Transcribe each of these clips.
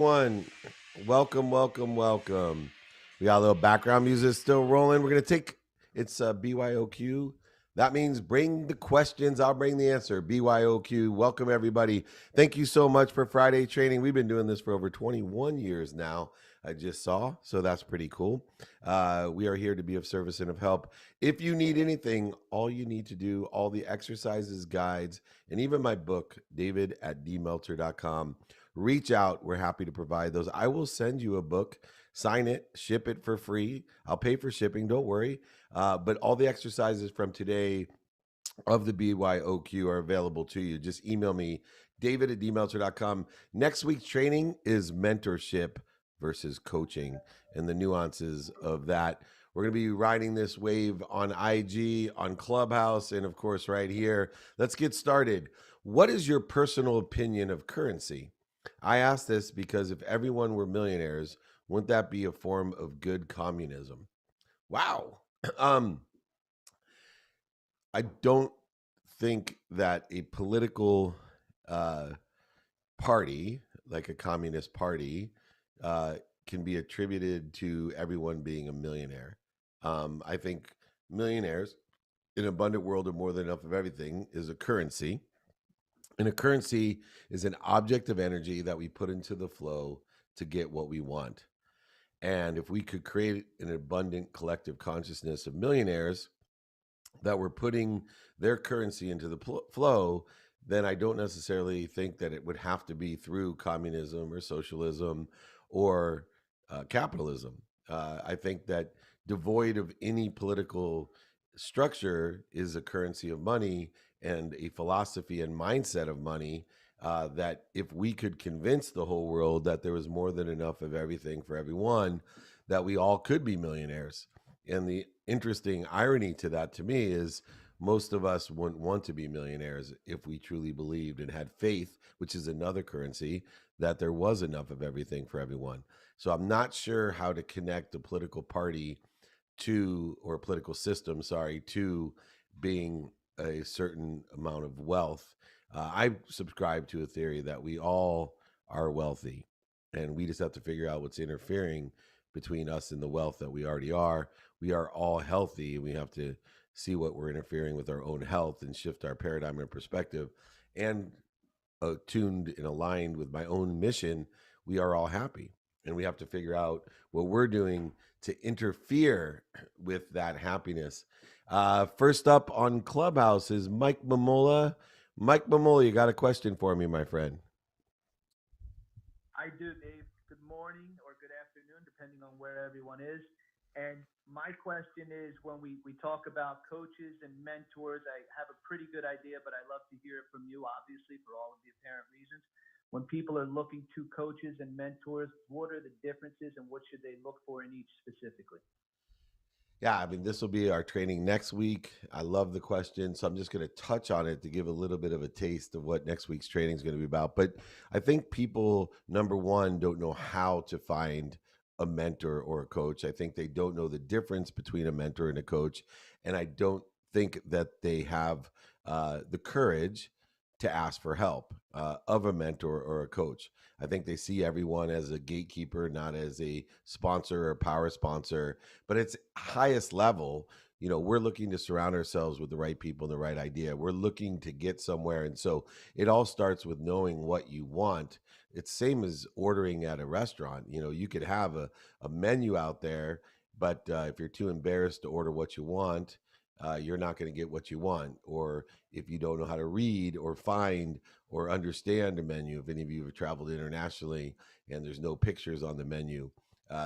One, welcome, welcome, welcome. We got a little background music still rolling. We're gonna take it's BYOQ. That means bring the questions. I'll bring the answer. BYOQ. Welcome everybody. Thank you so much for Friday training. We've been doing this for over 21 years now. I just saw, so that's pretty cool. We are here to be of service and of help. If you need anything, all you need to do, all the exercises, guides, and even my book, David at dmeltzer.com. Reach out. We're happy to provide those. I will send you a book, sign it, ship it for free. I'll pay for shipping. Don't worry. But all the exercises from today of the BYOQ are available to you. Just email me, david at dmeltzer.com. Next week's training is mentorship versus coaching and the nuances of that. We're going to be riding this wave on IG, on Clubhouse, and of course, right here. Let's get started. What is your personal opinion of currency? I ask this because if everyone were millionaires, wouldn't that be a form of good communism? Wow. um, I don't think that a political uh, party, like a communist party, uh, can be attributed to everyone being a millionaire. I think millionaires in an abundant world of more than enough of everything is a currency. And a currency is an object of energy that we put into the flow to get what we want. And if we could create an abundant collective consciousness of millionaires that were putting their currency into the flow, then I don't necessarily think that it would have to be through communism or socialism or capitalism. I think that devoid of any political structure is a currency of money and a philosophy and mindset of money that if we could convince the whole world that there was more than enough of everything for everyone, that we all could be millionaires. And the interesting irony to that to me is most of us wouldn't want to be millionaires if we truly believed and had faith, which is another currency, that there was enough of everything for everyone. So I'm not sure how to connect a political party to, or a political system, sorry, to being a certain amount of wealth. I subscribe to a theory that we all are wealthy and we just have to figure out what's interfering between us and the wealth that we already are. We are all healthy. We have to see what we're interfering with our own health and shift our paradigm and perspective. And tuned and aligned with my own mission, we are all happy. And we have to figure out what we're doing to interfere with that happiness. First up on Clubhouse is Mike Mamola. Mike Mamola, you got a question for me, my friend? I do, Dave. Good morning or good afternoon, depending on where everyone is. And my question is when we talk about coaches and mentors, I have a pretty good idea, but I love to hear it from you, obviously, for all of the apparent reasons. When people are looking to coaches and mentors, what are the differences and what should they look for in each specifically? Yeah, I mean, this will be our training next week. I love the question. So I'm just going to touch on it to give a little bit of a taste of what next week's training is going to be about. But I think people, number one, don't know how to find a mentor or a coach. I think they don't know the difference between a mentor and a coach. And I don't think that they have the courage to ask for help of a mentor or a coach. I think they see everyone as a gatekeeper, not as a sponsor or power sponsor. But it's highest level, we're looking to surround ourselves with the right people and the right idea. We're looking to get somewhere. And so it all starts with knowing what you want. It's same as ordering at a restaurant. You could have a menu out there, but if you're too embarrassed to order what you want, you're not going to get what you want. Or if you don't know how to read or find or understand a menu, if any of you have traveled internationally and there's no pictures on the menu,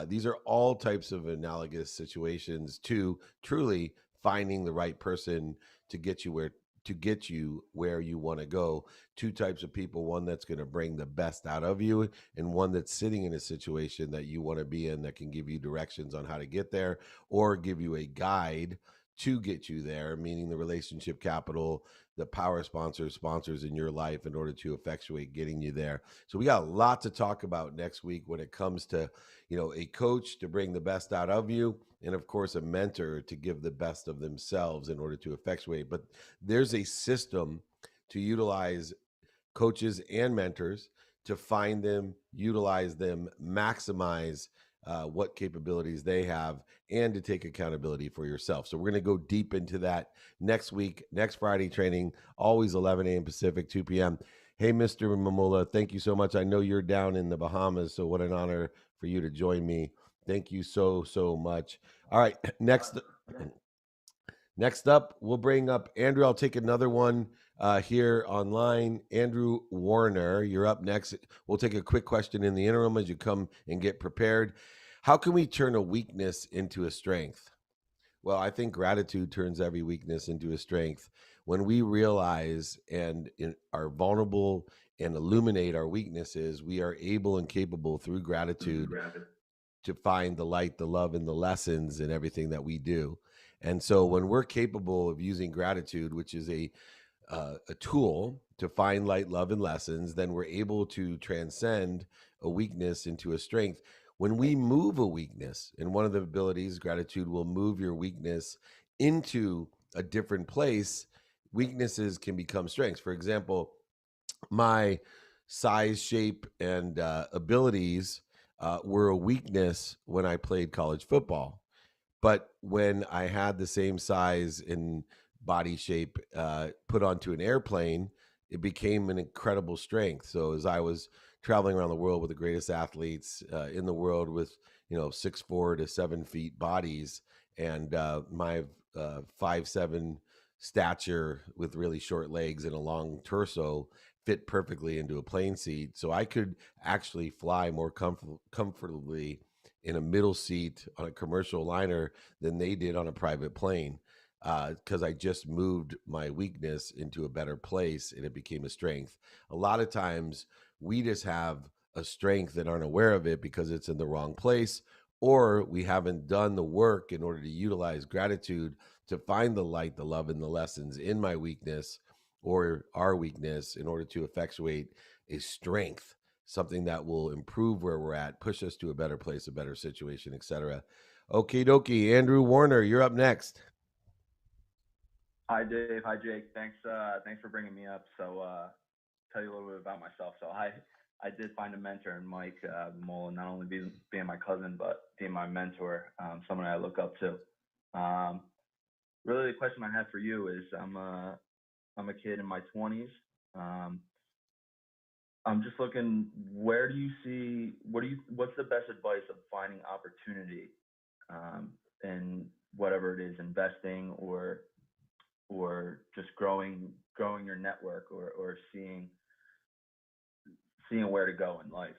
these are all types of analogous situations to truly finding the right person to get you where you want to go. Two types of people: one that's going to bring the best out of you, and one that's sitting in a situation that you want to be in that can give you directions on how to get there or give you a guide to get you there, meaning the relationship capital, the power sponsors in your life in order to effectuate getting you there. So we got a lot to talk about next week when it comes to, a coach to bring the best out of you, and of course a mentor to give the best of themselves in order to effectuate. But there's a system to utilize coaches and mentors to find them, utilize them, maximize what capabilities they have, and to take accountability for yourself. So we're going to go deep into that next week, next Friday training, always 11 a.m. Pacific, 2 p.m. Hey, Mr. Mamola, thank you so much. I know you're down in the Bahamas, so what an honor for you to join me. Thank you so much. All right, next up, we'll bring up Andrew. I'll take another one here online. Andrew Warner, you're up next. We'll take a quick question in the interim as you come and get prepared. How can we turn a weakness into a strength? Well, I think gratitude turns every weakness into a strength. When we realize and are vulnerable and illuminate our weaknesses, we are able and capable through gratitude to find the light, the love, and the lessons in everything that we do. And so when we're capable of using gratitude, which is a tool to find light, love, and lessons, then we're able to transcend a weakness into a strength. When we move a weakness, and one of the abilities, gratitude will move your weakness into a different place, weaknesses can become strengths. For example, my size, shape, and abilities were a weakness when I played college football. But when I had the same size and body shape put onto an airplane, it became an incredible strength. So as I was traveling around the world with the greatest athletes in the world with 6'4" to 7 feet bodies, and my 5'7" stature with really short legs and a long torso fit perfectly into a plane seat. So I could actually fly more comfortably in a middle seat on a commercial liner than they did on a private plane, because I just moved my weakness into a better place and it became a strength. A lot of times we just have a strength and aren't aware of it because it's in the wrong place, or we haven't done the work in order to utilize gratitude to find the light, the love, and the lessons in my weakness or our weakness in order to effectuate a strength, something that will improve where we're at, push us to a better place, a better situation, etc. Okie dokie. Andrew Warner, you're up next. Hi Dave, hi Jake. Thanks for bringing me up. Tell you a little bit about myself. I did find a mentor in Mike Mola, not only being my cousin, but being my mentor, someone I look up to. Um, Really, the question I had for you is, I'm a kid in my 20s. Um, I'm just looking. Where do you see? What's the best advice of finding opportunity, in whatever it is, investing or just growing your network or seeing where to go in life.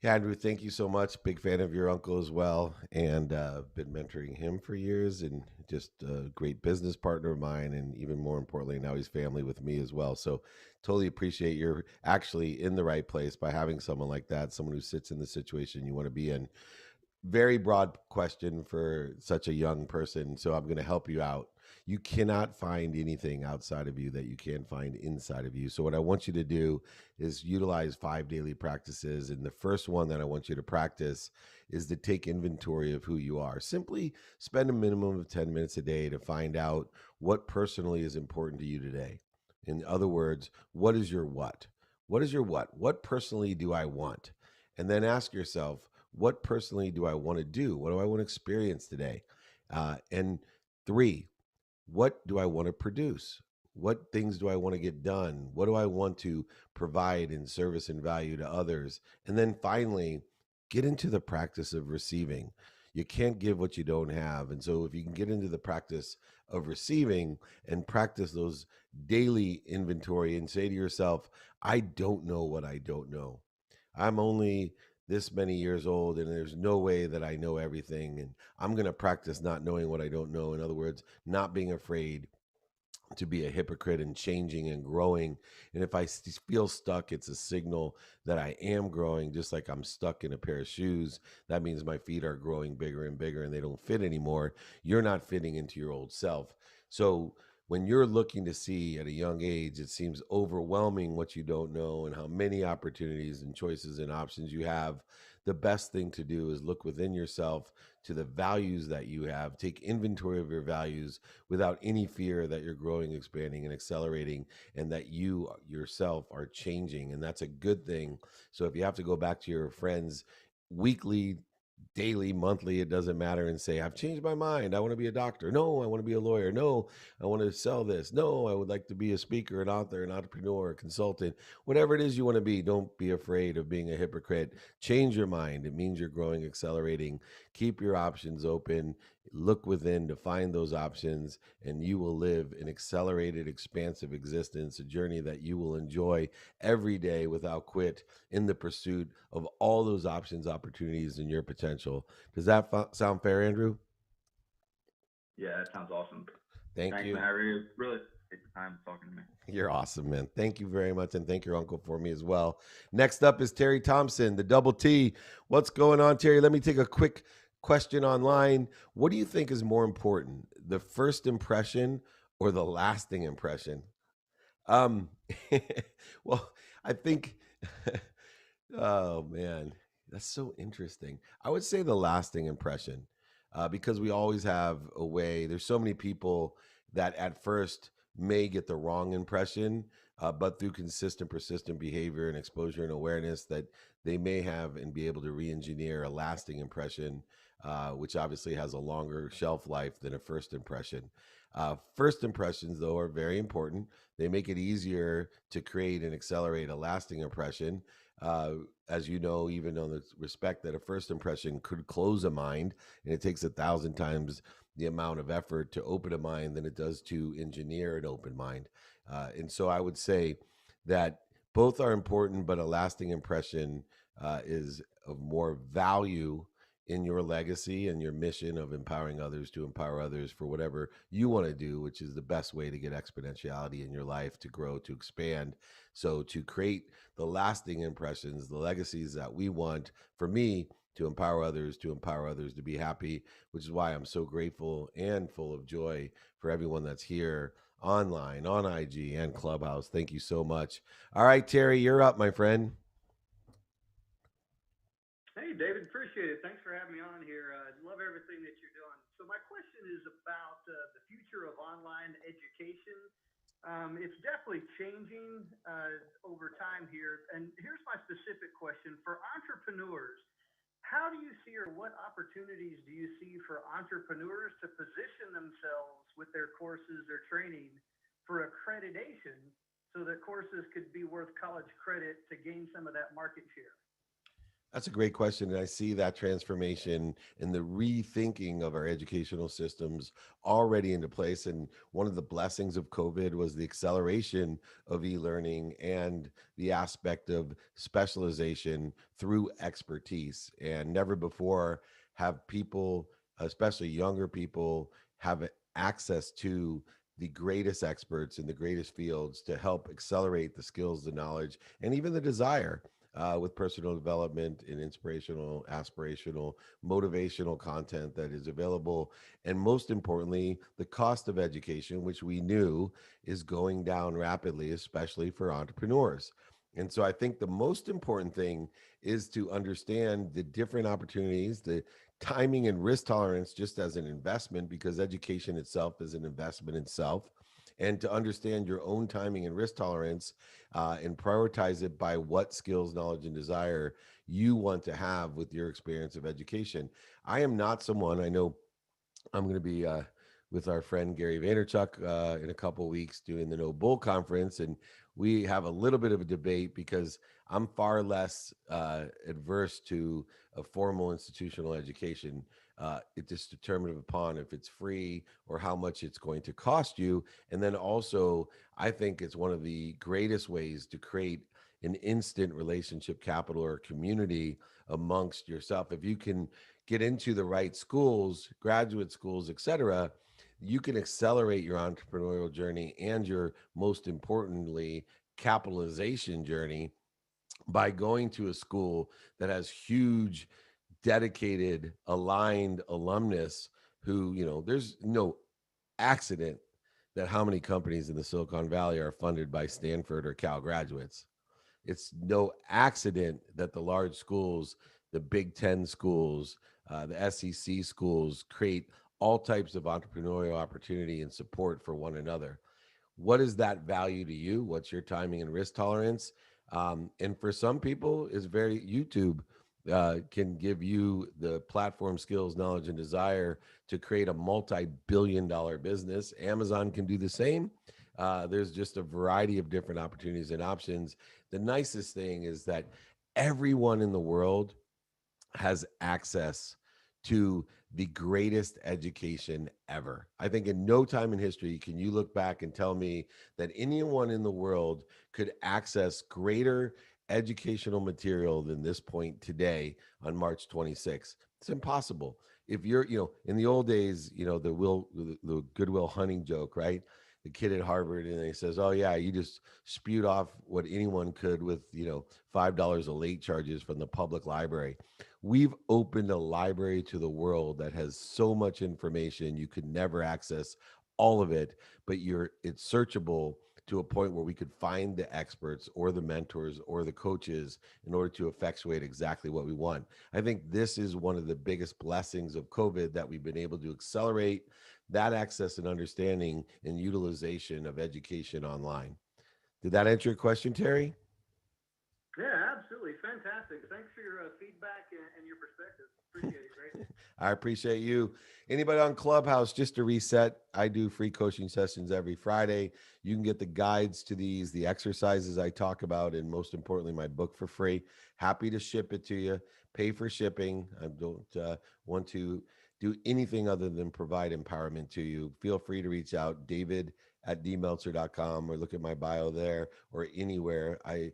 Yeah, Andrew, thank you so much. Big fan of your uncle as well, and been mentoring him for years, and just a great business partner of mine, and even more importantly, now he's family with me as well. So, totally appreciate you're actually in the right place by having someone like that, someone who sits in the situation you want to be in. Very broad question for such a young person, so I'm going to help you out. You cannot find anything outside of you that you can find inside of you. So what I want you to do is utilize 5 daily practices, and the first one that I want you to practice is to take inventory of who you are. Simply spend a minimum of 10 minutes a day to find out what personally is important to you today. In other words, what is your what? What is your what? What personally do I want? And then ask yourself, what personally do I want to do? What do I want to experience today? And three, what do I want to produce? What things do I want to get done? What do I want to provide in service and value to others? And then finally, get into the practice of receiving. You can't give what you don't have. And so, if you can get into the practice of receiving and practice those daily inventory and say to yourself, I don't know what I don't know. I'm only this many years old and there's no way that I know everything. And I'm going to practice not knowing what I don't know. In other words, not being afraid to be a hypocrite and changing and growing. And if I feel stuck, it's a signal that I am growing, just like I'm stuck in a pair of shoes. That means my feet are growing bigger and bigger and they don't fit anymore. You're not fitting into your old self. So when you're looking to see at a young age, it seems overwhelming what you don't know and how many opportunities and choices and options you have. The best thing to do is look within yourself to the values that you have. Take inventory of your values without any fear that you're growing, expanding, and accelerating, and that you yourself are changing. And that's a good thing. So if you have to go back to your friends weekly, daily, monthly, it doesn't matter, and say, I've changed my mind. I want to be a doctor. No, I want to be a lawyer. No, I want to sell this. No, I would like to be a speaker, an author, an entrepreneur, a consultant, whatever it is you want to be. Don't be afraid of being a hypocrite. Change your mind. It means you're growing, accelerating. Keep your options open. Look within to find those options, and you will live an accelerated, expansive existence, a journey that you will enjoy every day without quit in the pursuit of all those options, opportunities, and your potential. Does that sound fair, Andrew? Yeah, that sounds awesome. Thank Thanks, man. you. I really take the time talking to me. You're awesome, man. Thank you very much. And thank your uncle for me as well. Next up is Terry Thompson, the double T. What's going on, Terry? Let me take a quick question online. What do you think is more important, the first impression or the lasting impression? Um, well, I think, oh man, that's so interesting. I would say the lasting impression, because we always have a way. There's so many people that at first may get the wrong impression, but through consistent, persistent behavior and exposure and awareness, that they may have and be able to re-engineer a lasting impression, which obviously has a longer shelf life than a first impression. First impressions, though, are very important. They make it easier to create and accelerate a lasting impression. Uh, as you know, even on the respect that a first impression could close a mind, and it takes 1,000 times the amount of effort to open a mind than it does to engineer an open mind. And so I would say that both are important, but a lasting impression is of more value in your legacy and your mission of empowering others to empower others for whatever you want to do, which is the best way to get exponentiality in your life, to grow, to expand. So, to create the lasting impressions, the legacies that we want, for me, to empower others to be happy, which is why I'm so grateful and full of joy for everyone that's here online, on IG, and Clubhouse. Thank you so much. All right, Terry, you're up, my friend. Hey, David, appreciate it. Thanks for having me on here. Love everything that you're doing. So, my question is about the future of online education. It's definitely changing over time here. And here's my specific question for entrepreneurs. How do you see, or what opportunities do you see for entrepreneurs to position themselves with their courses or training for accreditation so that courses could be worth college credit to gain some of that market share? That's a great question. And I see that transformation and the rethinking of our educational systems already into place. And one of the blessings of COVID was the acceleration of e learning and the aspect of specialization through expertise. And never before have people, especially younger people, have access to the greatest experts in the greatest fields to help accelerate the skills, the knowledge, and even the desire, with personal development and inspirational, aspirational, motivational content that is available. And most importantly, the cost of education, which we knew is going down rapidly, especially for entrepreneurs. And so I think the most important thing is to understand the different opportunities, the timing and risk tolerance just as an investment, because education itself is an investment itself, and to understand your own timing and risk tolerance, and prioritize it by what skills, knowledge, and desire you want to have with your experience of education. I am not someone, I know I'm going to be with our friend Gary Vaynerchuk in a couple of weeks doing the No Bull conference, and we have a little bit of a debate because I'm far less adverse to a formal institutional education. It is determined upon if it's free or how much it's going to cost you, and then also I think it's one of the greatest ways to create an instant relationship capital or community amongst yourself. If you can get into the right schools, graduate schools, etc., you can accelerate your entrepreneurial journey and your, most importantly, capitalization journey by going to a school that has huge, dedicated, aligned alumnus who, there's no accident that how many companies in the Silicon Valley are funded by Stanford or Cal graduates. It's no accident that the large schools, the Big Ten schools, the SEC schools create all types of entrepreneurial opportunity and support for one another. What is that value to you? What's your timing and risk tolerance? And for some people, it's very YouTube can give you the platform skills, knowledge, and desire to create a multi-billion-dollar business. Amazon can do the same. There's just a variety of different opportunities and options. The nicest thing is that everyone in the world has access to the greatest education ever. I think in no time in history can you look back and tell me that anyone in the world could access greater educational material than this point today on March 26th. It's impossible. If you're, in the old days, the Goodwill Hunting joke, right? The kid at Harvard and he says, "Oh yeah, you just spewed off what anyone could with, $5 of late charges from the public library." We've opened a library to the world that has so much information you could never access all of it, but it's searchable to a point where we could find the experts or the mentors or the coaches in order to effectuate exactly what we want. I think this is one of the biggest blessings of COVID, that we've been able to accelerate that access and understanding and utilization of education online. Did that answer your question, Terry? Yeah, absolutely. Fantastic. Thanks for your feedback and your perspective. Appreciate it greatly. I appreciate you. Anybody on Clubhouse, just to reset, I do free coaching sessions every Friday. You can get the guides to these, the exercises I talk about, and most importantly, my book for free. Happy to ship it to you. Pay for shipping. I don't want to do anything other than provide empowerment to you. Feel free to reach out, David at dmeltzer.com, or look at my bio there or anywhere. I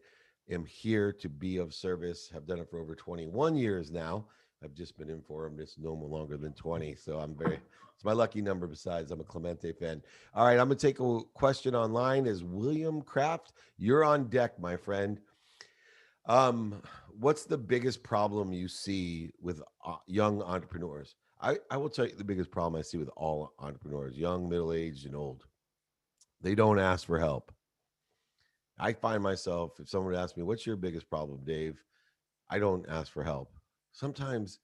am here to be of service. Have done it for over 21 years now. I've just been informed it's no longer than 20. So it's my lucky number. Besides, I'm a Clemente fan. All right, I'm going to take a question online. Is William Kraft? You're on deck, my friend. Um, what's the biggest problem you see with young entrepreneurs? I will tell you the biggest problem I see with all entrepreneurs, young, middle aged, and old. They don't ask for help. I find myself, if someone asks me, "What's your biggest problem, Dave?" I don't ask for help. Sometimes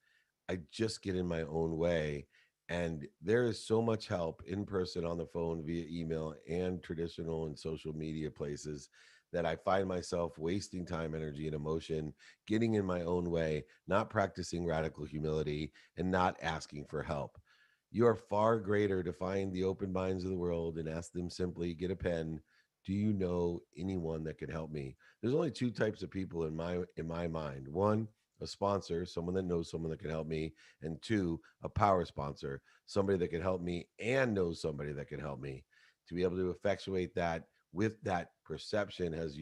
I just get in my own way. And there is so much help in person, on the phone, via email, and traditional and social media places, that I find myself wasting time, energy, and emotion, getting in my own way, not practicing radical humility, and not asking for help. You are far greater to find the open minds of the world and ask them simply, get a pen. Do you know anyone that could help me? There's only two types of people in my mind. One, a sponsor, someone that knows someone that can help me, and two, a power sponsor, somebody that can help me and knows somebody that can help me. To be able to effectuate that with that perception has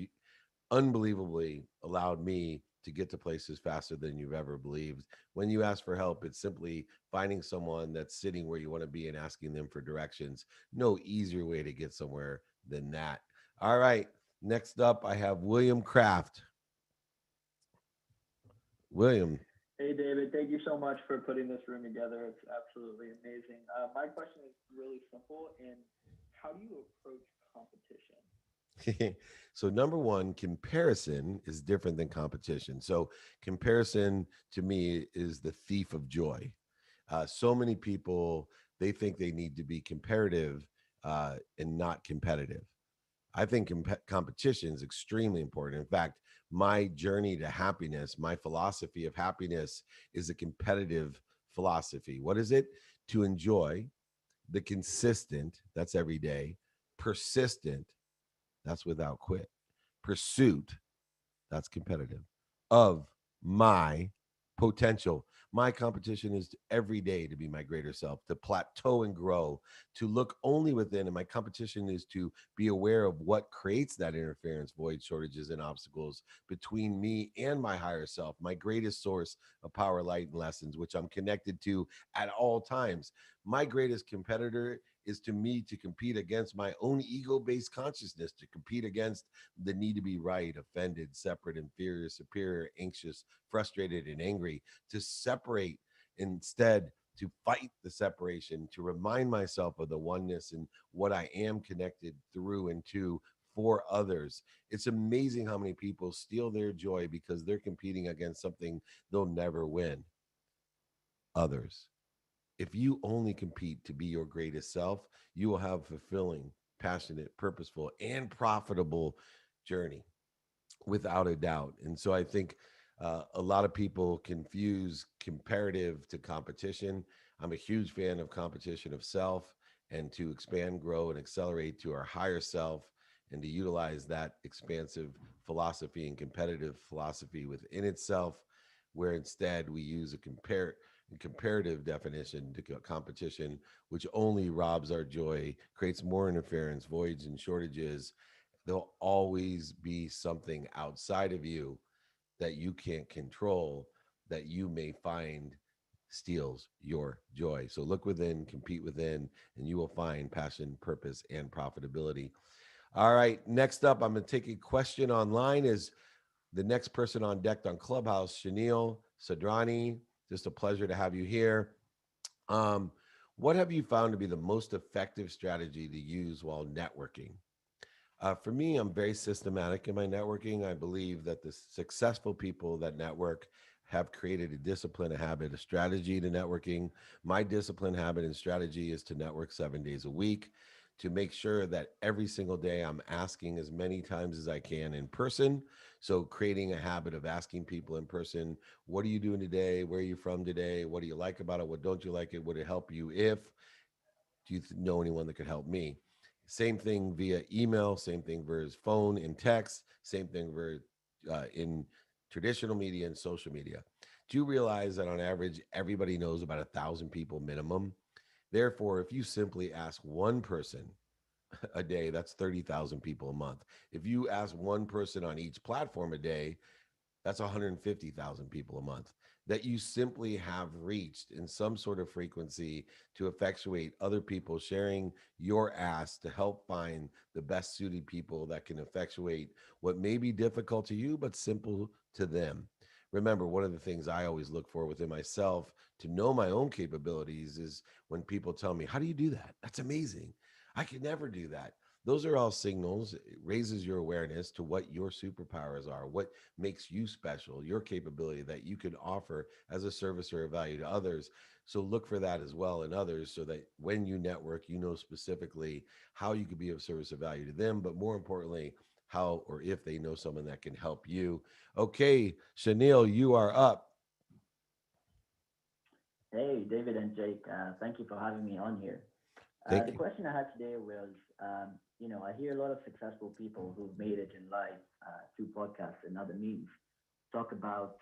unbelievably allowed me to get to places faster than you've ever believed. When you ask for help, it's simply finding someone that's sitting where you want to be and asking them for directions. No easier way to get somewhere than that. All right. Next up, I have William Kraft. William. Hey, David, thank you so much for putting this room together. It's absolutely amazing. My question is really simple. And how do you approach competition? So, number one, comparison is different than competition. So, comparison to me is the thief of joy. So many people, they think they need to be comparative and not competitive. I think competition is extremely important. In fact, my journey to happiness, my philosophy of happiness is a competitive philosophy. What is it? To enjoy the consistent, that's every day, persistent, that's without quit, pursuit, that's competitive, of my potential. My competition is every day to be my greater self, to plateau and grow, to look only within. And my competition is to be aware of what creates that interference, void, shortages, and obstacles between me and my higher self, my greatest source of power, light, and lessons, which I'm connected to at all times. My greatest competitor is to me to compete against my own ego based consciousness, to compete against the need to be right, offended, separate, inferior, superior, anxious, frustrated, and angry, to separate instead to fight the separation, to remind myself of the oneness and what I am connected through and to for others. It's amazing how many people steal their joy because they're competing against something they'll never win. Others. If you only compete to be your greatest self, you will have a fulfilling, passionate, purposeful, and profitable journey without a doubt. And so I think a lot of people confuse comparative to competition. I'm a huge fan of competition of self and to expand, grow, and accelerate to our higher self and to utilize that expansive philosophy and competitive philosophy within itself, where instead we use a comparative definition to competition, which only robs our joy, creates more interference, voids, and shortages. There'll always be something outside of you that you can't control that you may find steals your joy. So look within, compete within, and you will find passion, purpose, and profitability. All right, next up, I'm going to take a question online. Is the next person on deck on Clubhouse, Shanil Sadrani. Just a pleasure to have you here. Um, what have you found to be the most effective strategy to use while networking? For me, I'm very systematic in my networking. I believe that the successful people that network have created a discipline, a habit, a strategy to networking. My discipline, habit, and strategy is to network 7 days a week to make sure that every single day I'm asking as many times as I can in person. So, creating a habit of asking people in person, what are you doing today? Where are you from today? What do you like about it? What don't you like it? Would it help you if? Do you know anyone that could help me? Same thing via email, same thing versus phone and text, same thing in traditional media and social media. Do you realize that on average, everybody knows about 1,000 people minimum? Therefore, if you simply ask one person a day, that's 30,000 people a month. If you ask one person on each platform a day, that's 150,000 people a month that you simply have reached in some sort of frequency to effectuate other people sharing your ask to help find the best suited people that can effectuate what may be difficult to you, but simple to them. Remember, one of the things I always look for within myself to know my own capabilities is when people tell me, how do you do that? That's amazing. I could never do that. Those are all signals. It raises your awareness to what your superpowers are, what makes you special, your capability that you can offer as a service or a value to others. So look for that as well in others so that when you network, you know specifically how you could be of service or value to them, but more importantly, how or if they know someone that can help you. Okay, Chanel, you are up. Hey, David and Jake, thank you for having me on here. Thank The you. question I had today was, I hear a lot of successful people who've made it in life through podcasts and other means talk about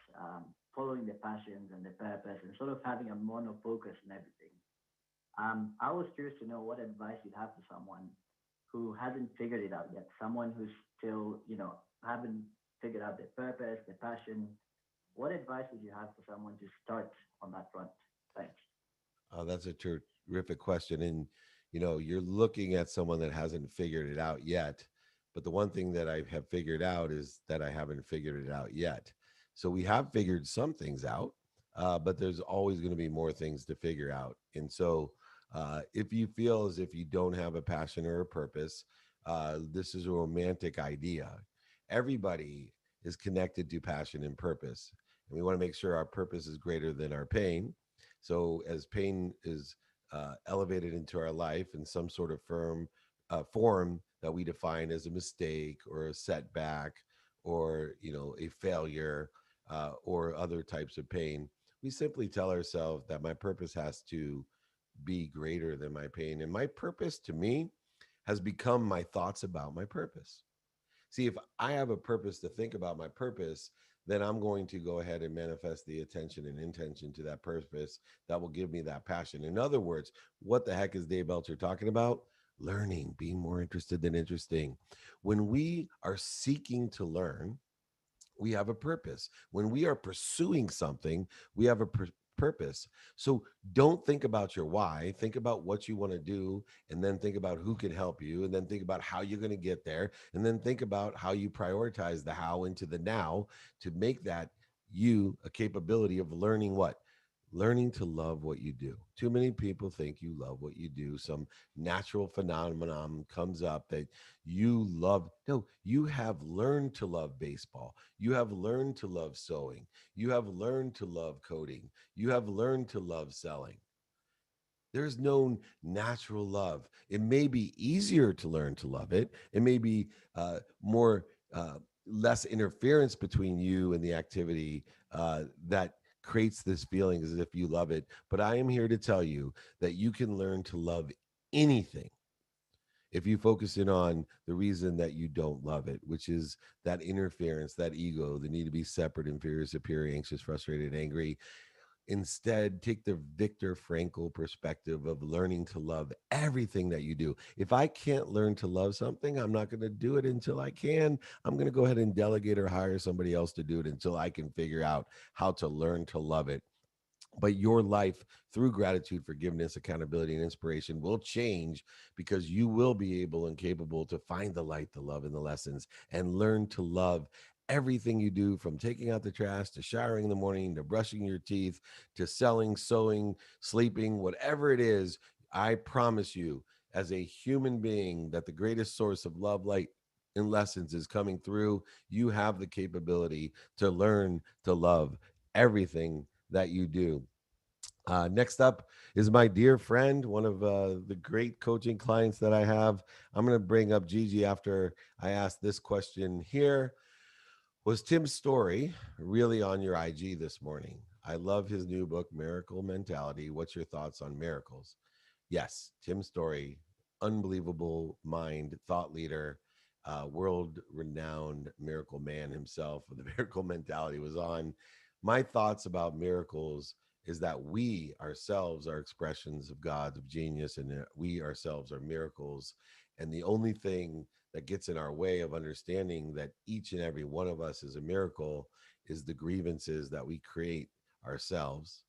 following their passions and their purpose and sort of having a monofocus in everything. I was curious to know what advice you'd have to someone who hasn't figured it out yet, someone who's still, haven't figured out their purpose, their passion. What advice would you have for someone to start on that front? Thanks. That's a terrific question. And, you're looking at someone that hasn't figured it out yet. But the one thing that I have figured out is that I haven't figured it out yet. So we have figured some things out, but there's always going to be more things to figure out. And so if you feel as if you don't have a passion or a purpose, this is a romantic idea. Everybody is connected to passion and purpose. And we want to make sure our purpose is greater than our pain. So as pain is elevated into our life in some sort of form that we define as a mistake or a setback or a failure or other types of pain, we simply tell ourselves that my purpose has to be greater than my pain, and my purpose to me has become my thoughts about my purpose. See, if I have a purpose to think about my purpose, then I'm going to go ahead and manifest the attention and intention to that purpose that will give me that passion. In other words, what the heck is Dave Meltzer talking about? Learning, being more interested than interesting. When we are seeking to learn, we have a purpose. When we are pursuing something, we have a purpose. So don't think about your why, think about what you want to do, and then think about who can help you, and then think about how you're going to get there, and then think about how you prioritize the how into the now to make that you a capability of learning what? learning to love what you do. Too many people think you love what you do. Some natural phenomenon comes up that you love. No, you have learned to love baseball. You have learned to love sewing. You have learned to love coding. You have learned to love selling. There's no natural love. It may be easier to learn to love it. It may be more less interference between you and the activity that creates this feeling as if you love it. But I am here to tell you that you can learn to love anything if you focus in on the reason that you don't love it, which is that interference, that ego, the need to be separate, inferior, superior, anxious, frustrated, angry. Instead, take the Viktor Frankl perspective of learning to love everything that you do. If I can't learn to love something, I'm not going to do it until I can. I'm going to go ahead and delegate or hire somebody else to do it until I can figure out how to learn to love it. But your life, through gratitude, forgiveness, accountability, and inspiration, will change because you will be able and capable to find the light, the love, and the lessons and learn to love everything you do, from taking out the trash to showering in the morning to brushing your teeth to selling, sewing, sleeping, whatever it is. I promise you, as a human being, that the greatest source of love, light, and lessons is coming through. You have the capability to learn to love everything that you do. Next up is my dear friend, one of the great coaching clients that I have. I'm going to bring up Gigi after I ask this question here. Was Tim's story really on your IG this morning? I love his new book, Miracle Mentality. What's your thoughts on miracles? Yes, Tim Story, unbelievable mind, thought leader, world renowned miracle man himself with the miracle mentality was on. My thoughts about miracles is that we ourselves are expressions of God's of genius, and we ourselves are miracles. And the only thing that gets in our way of understanding that each and every one of us is a miracle is the grievances that we create ourselves,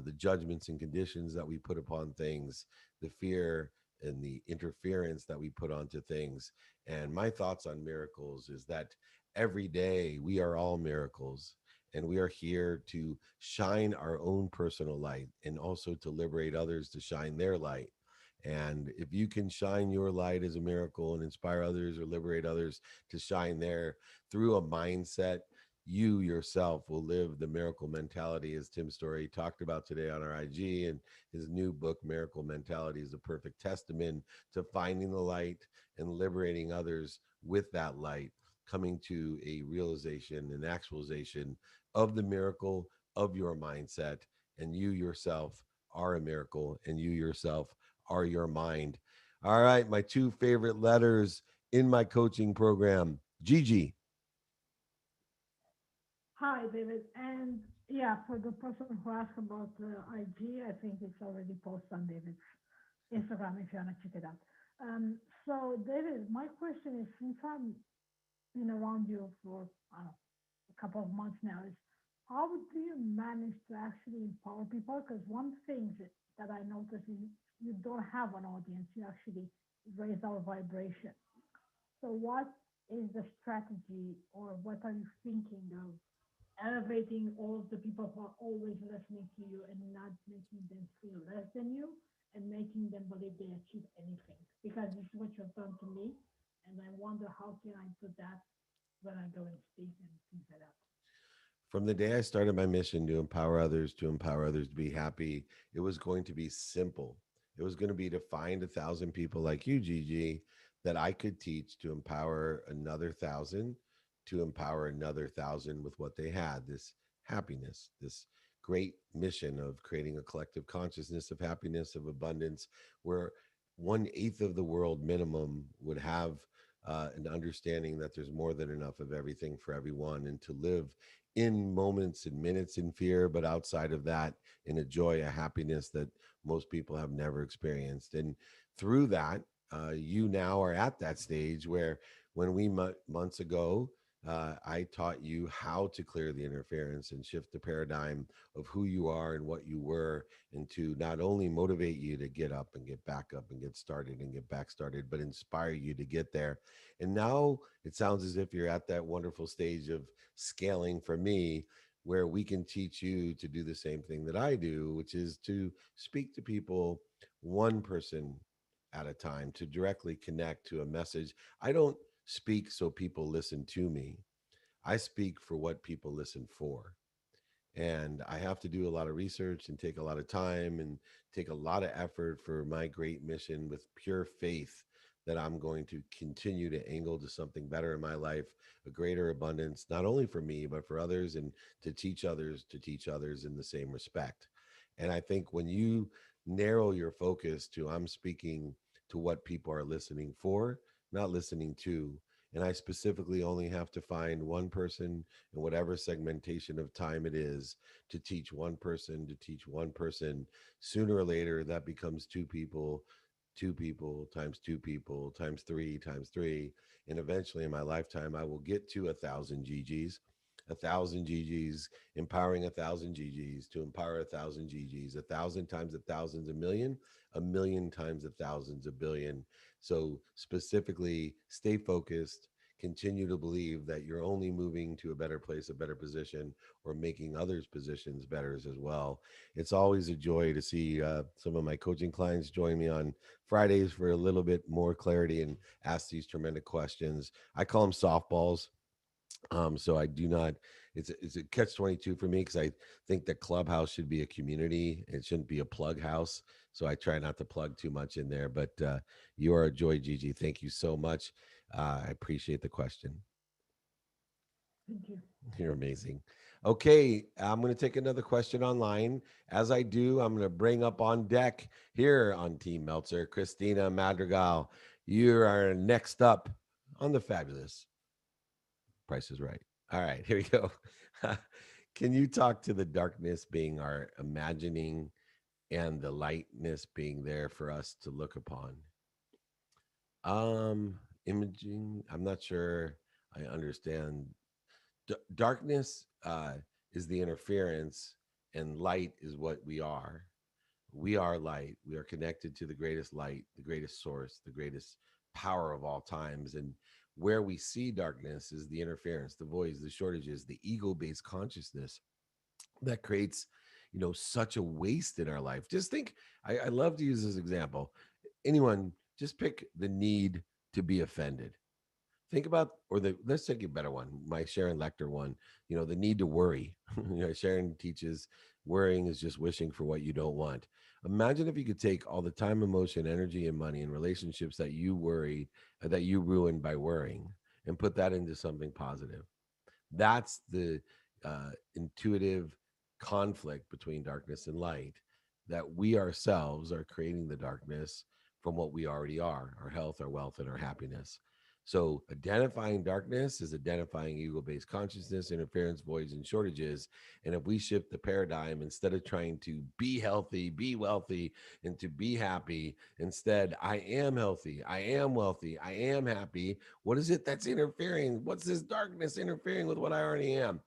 the judgments and conditions that we put upon things, the fear and the interference that we put onto things. And my thoughts on miracles is that every day we are all miracles. And we are here to shine our own personal light and also to liberate others to shine their light. And if you can shine your light as a miracle and inspire others or liberate others to shine there through a mindset, you yourself will live the miracle mentality, as Tim Story talked about today on our IG. And his new book, Miracle Mentality, is a perfect testament to finding the light and liberating others with that light, coming to a realization and actualization of the miracle of your mindset. And you yourself are a miracle, and you yourself are your mind. All right, my two favorite letters in my coaching program, Gigi. Hi, David. And yeah, for the person who asked about IG, I think it's already posted on David's Instagram if you want to check it out. So, David, my question is, since I'm been around you for I don't know, a couple of months now, is how do you manage to actually empower people? Because one thing that I noticed is you don't have an audience. You actually raise our vibration. So, what is the strategy, or what are you thinking of elevating all of the people who are always listening to you and not making them feel less than you and making them believe they achieve anything? Because this is what you've done to me, and I wonder how can I do that when I go and speak and things like that. From the day I started my mission to empower others to be happy, it was going to be simple. It was going to be to find 1,000 people like you, Gigi, that I could teach to empower another 1,000, to empower another 1,000 with what they had, this happiness, this great mission of creating a collective consciousness of happiness, of abundance, where 1/8 of the world minimum would have an understanding that there's more than enough of everything for everyone, and to live in moments and minutes in fear, but outside of that, in a joy, a happiness that most people have never experienced. And through that, you now are at that stage where when we months ago, I taught you how to clear the interference and shift the paradigm of who you are and what you were, and to not only motivate you to get up and get back up and get started and get back started, but inspire you to get there. And now it sounds as if you're at that wonderful stage of scaling for me, where we can teach you to do the same thing that I do, which is to speak to people one person at a time, to directly connect to a message. I don't speak so people listen to me. I speak for what people listen for. And I have to do a lot of research and take a lot of time and take a lot of effort for my great mission with pure faith that I'm going to continue to angle to something better in my life, a greater abundance, not only for me, but for others, and to teach others in the same respect. And I think when you narrow your focus to I'm speaking to what people are listening for, not listening to, and I specifically only have to find one person in whatever segmentation of time it is to teach one person, sooner or later that becomes two people times three. And eventually in my lifetime, I will get to 1,000 GGs, 1,000 GGs, empowering 1,000 GGs to empower 1,000 GGs, 1,000 times a thousand's a million times a thousand's a billion. So specifically, stay focused, continue to believe that you're only moving to a better place, a better position, or making others' positions better as well. It's always a joy to see some of my coaching clients join me on Fridays for a little bit more clarity and ask these tremendous questions. I call them softballs. So I do not. It's a catch 22 for me because I think that Clubhouse should be a community. It shouldn't be a plug house. So I try not to plug too much in there. But you are a joy, Gigi. Thank you so much. I appreciate the question. Thank you. You're amazing. Okay, I'm going to take another question online. As I do, I'm going to bring up on deck here on Team Meltzer, Christina Madrigal. You are next up on the fabulous Price is Right. All right, here we go. Can you talk to the darkness being our imagining and the lightness being there for us to look upon? Imaging, I'm not sure I understand. Darkness is the interference, and light is what we are. We are light. We are connected to the greatest light, the greatest source, the greatest power of all times. And where we see darkness is the interference, the voids, the shortages, the ego based consciousness that creates, such a waste in our life. Just think, I love to use this example. Anyone, just pick the need to be offended. Think about, or let's take a better one, my Sharon Lecter one, the need to worry. Sharon teaches worrying is just wishing for what you don't want. Imagine if you could take all the time, emotion, energy, and money and relationships that you worried, that you ruined by worrying, and put that into something positive. That's the intuitive conflict between darkness and light, that we ourselves are creating the darkness from what we already are, our health, our wealth, and our happiness. So, identifying darkness is identifying ego based consciousness, interference, voids, and shortages. And if we shift the paradigm, instead of trying to be healthy, be wealthy, and to be happy, instead, I am healthy, I am wealthy, I am happy. What is it that's interfering? What's this darkness interfering with what I already am?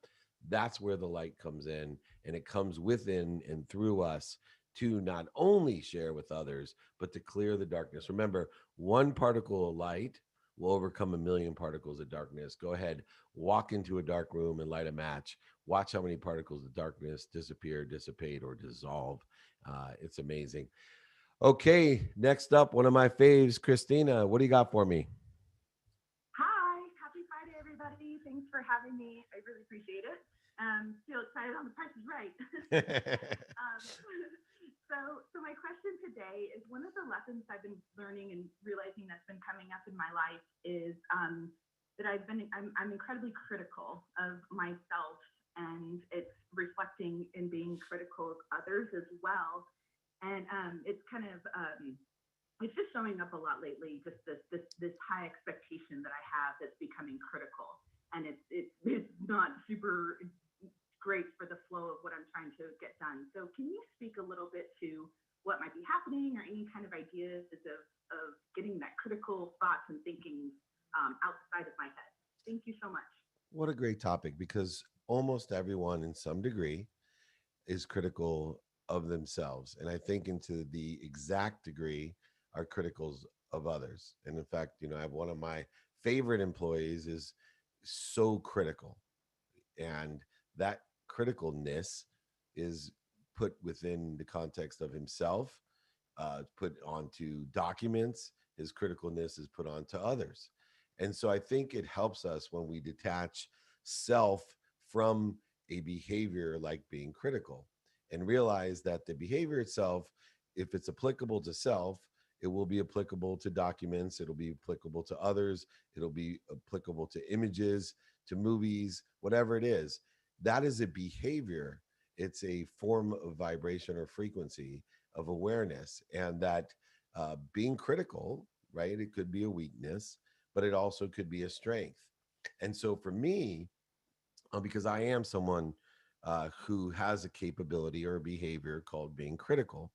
That's where the light comes in, and it comes within and through us to not only share with others, but to clear the darkness. Remember, one particle of light will overcome a million particles of darkness. Go ahead, walk into a dark room and light a match. Watch how many particles of darkness disappear, dissipate, or dissolve. It's amazing. Okay, next up, one of my faves, Christina. What do you got for me? Hi, happy Friday, everybody. Thanks for having me. I really appreciate it. Feel excited on the Price is Right. um, so my question today is one of the lessons I've been learning and realizing that's been coming up in my life is that I'm incredibly critical of myself, and it's reflecting in being critical of others as well. And it's kind of it's just showing up a lot lately. Just this high expectation that I have that's becoming critical, and it's not super great for the flow of what I'm trying to get done. So can you speak a little bit to what might be happening, or any kind of ideas of getting that critical thoughts and thinking outside of my head? Thank you so much. What a great topic, because almost everyone in some degree is critical of themselves. And I think into the exact degree are criticals of others. And in fact, I have one of my favorite employees is so critical. And that criticalness is put within the context of himself, put onto documents. His criticalness is put onto others. And so I think it helps us when we detach self from a behavior like being critical and realize that the behavior itself, if it's applicable to self, it will be applicable to documents, it'll be applicable to others, it'll be applicable to images, to movies, whatever it is. That is a behavior. It's a form of vibration or frequency of awareness, and that being critical, right? It could be a weakness, but it also could be a strength. And so for me, because I am someone who has a capability or a behavior called being critical.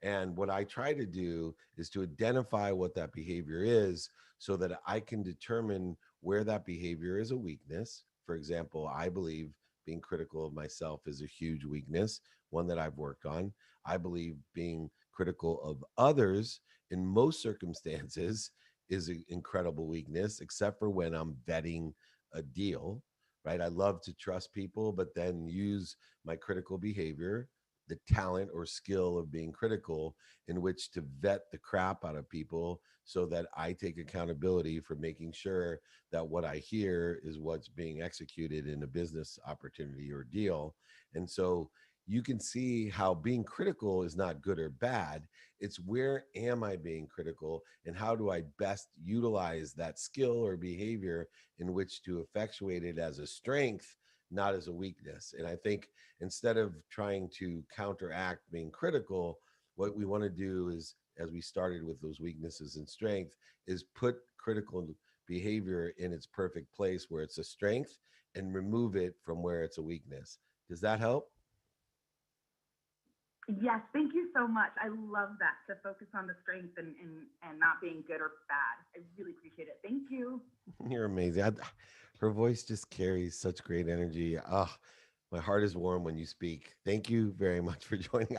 And what I try to do is to identify what that behavior is so that I can determine where that behavior is a weakness. For example, I believe being critical of myself is a huge weakness, one that I've worked on. I believe being critical of others in most circumstances is an incredible weakness, except for when I'm vetting a deal, right? I love to trust people, but then use my critical behavior, the talent or skill of being critical, in which to vet the crap out of people so that I take accountability for making sure that what I hear is what's being executed in a business opportunity or deal. And so you can see how being critical is not good or bad. It's where am I being critical and how do I best utilize that skill or behavior in which to effectuate it as a strength, not as a weakness. And I think instead of trying to counteract being critical, what we want to do is, as we started with those weaknesses and strength, is put critical behavior in its perfect place where it's a strength and remove it from where it's a weakness. Does that help? Yes, thank you so much. I love that, to focus on the strength and not being good or bad. I really appreciate it. Thank you. You're amazing. Her voice just carries such great energy. Ah, my heart is warm when you speak. Thank you very much for joining.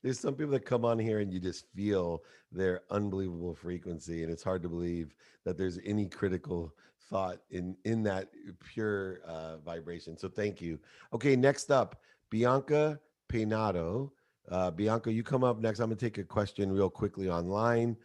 There's some people that come on here and you just feel their unbelievable frequency, and it's hard to believe that there's any critical thought in that pure vibration. So thank you. Okay, next up, Bianca Peinado. Bianca, you come up next. I'm gonna take a question real quickly online.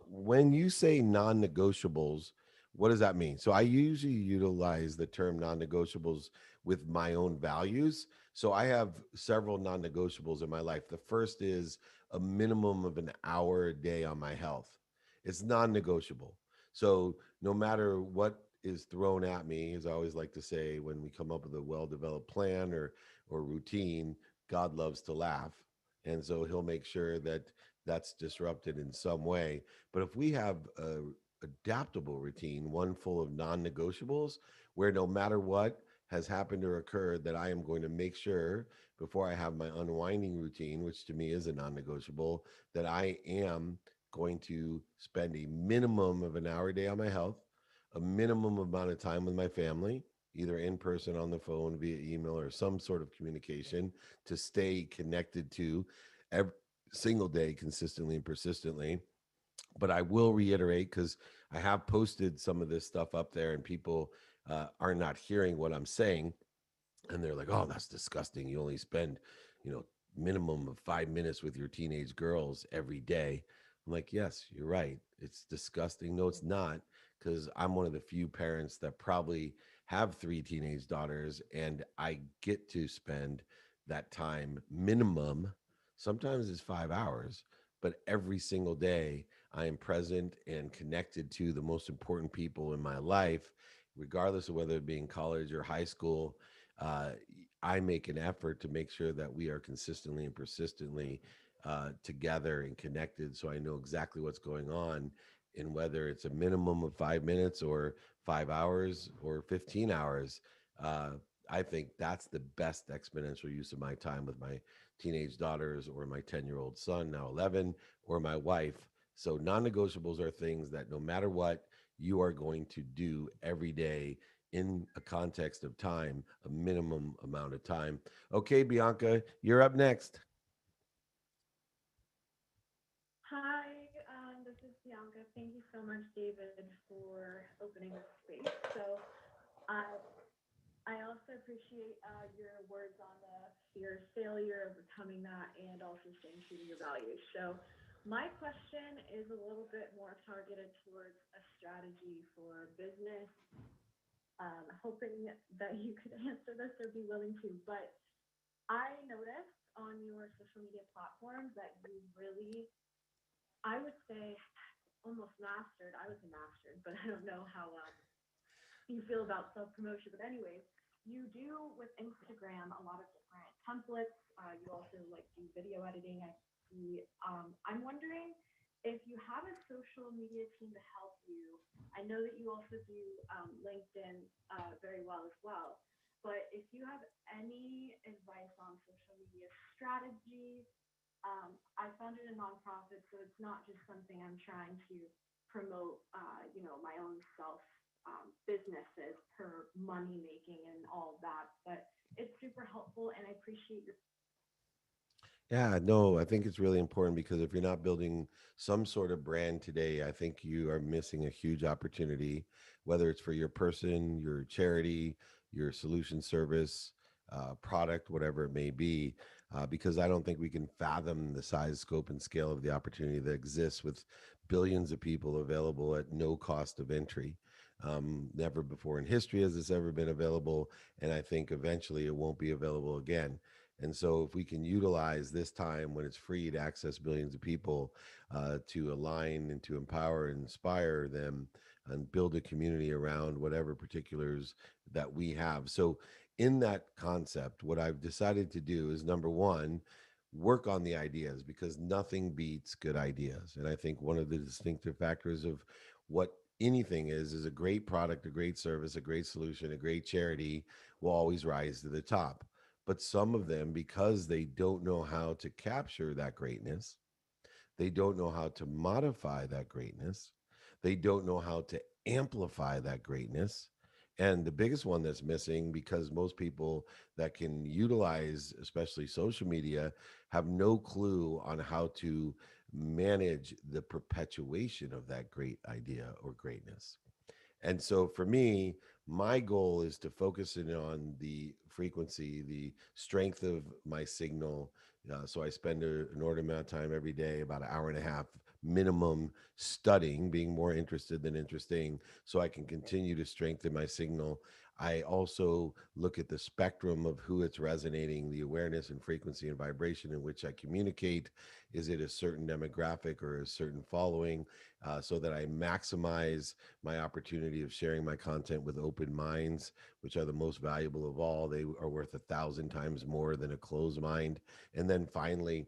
When you say non-negotiables, what does that mean? So I usually utilize the term non-negotiables with my own values. So I have several non-negotiables in my life. The first is a minimum of an hour a day on my health. It's non-negotiable. So no matter what is thrown at me, as I always like to say, when we come up with a well-developed plan or routine, God loves to laugh. And so he'll make sure that that's disrupted in some way. But if we have a adaptable routine, one full of non-negotiables, where no matter what has happened or occurred, that I am going to make sure before I have my unwinding routine, which to me is a non-negotiable, that I am going to spend a minimum of an hour a day on my health, a minimum amount of time with my family, either in person, on the phone, via email, or some sort of communication to stay connected to every single day consistently and persistently. But I will reiterate, because I have posted some of this stuff up there and people are not hearing what I'm saying, and they're like, "Oh, that's disgusting. You only spend, you know, minimum of 5 minutes with your teenage girls every day." I'm like, "Yes, you're right. It's disgusting." No, it's not, because I'm one of the few parents that probably have three teenage daughters, and I get to spend that time minimum. Sometimes it's 5 hours, but every single day I am present and connected to the most important people in my life, regardless of whether it be in college or high school. uh, I make an effort to make sure that we are consistently and persistently together and connected, so I know exactly what's going on, and whether it's a minimum of 5 minutes or 5 hours or 15 hours. Uh, I think that's the best exponential use of my time with my teenage daughters or my 10-year-old son, now 11, or my wife. So non negotiables are things that no matter what, you are going to do every day in a context of time, a minimum amount of time. Okay, Bianca, you're up next. Hi, this is Bianca. Thank you so much, David, for opening this space. So, uh, I also appreciate your words on the fear of failure, overcoming that, and also staying true to your values. So, my question is a little bit more targeted towards a strategy for business. Hoping that you could answer this or be willing to, but I noticed on your social media platforms that you really, I would say, almost mastered. I would say mastered, but I don't know how you feel about self promotion. But anyways, you do with Instagram a lot of different templates. You also like do video editing. I see. I'm wondering if you have a social media team to help you. I know that you also do LinkedIn very well as well. But if you have any advice on social media strategies, I founded a nonprofit, so it's not just something I'm trying to promote, my own self businesses per money making and all of that. But it's super helpful, and I appreciate your. Yeah, no, I think it's really important because if you're not building some sort of brand today, I think you are missing a huge opportunity, whether it's for your person, your charity, your solution service, product, whatever it may be, because I don't think we can fathom the size, scope, and scale of the opportunity that exists with billions of people available at no cost of entry. Never before in history has this ever been available, and I think eventually it won't be available again. And so, if we can utilize this time when it's free to access billions of people to align and to empower and inspire them and build a community around whatever particulars that we have. So, in that concept, what I've decided to do is number one, work on the ideas because nothing beats good ideas. And I think one of the distinctive factors of what anything is a great product, a great service, a great solution, a great charity will always rise to the top. But some of them, because they don't know how to capture that greatness, they don't know how to modify that greatness, they don't know how to amplify that greatness. And the biggest one that's missing, because most people that can utilize, especially social media, have no clue on how to manage the perpetuation of that great idea or greatness. And so for me, my goal is to focus in on the frequency, the strength of my signal. So I spend an inordinate amount of time every day, about an hour and a half minimum, studying, being more interested than interesting, so I can continue to strengthen my signal. I also look at the spectrum of who it's resonating, the awareness and frequency and vibration in which I communicate. Is it a certain demographic or a certain following? So that I maximize my opportunity of sharing my content with open minds, which are the most valuable of all. They are worth 1,000 times more than a closed mind. And then finally,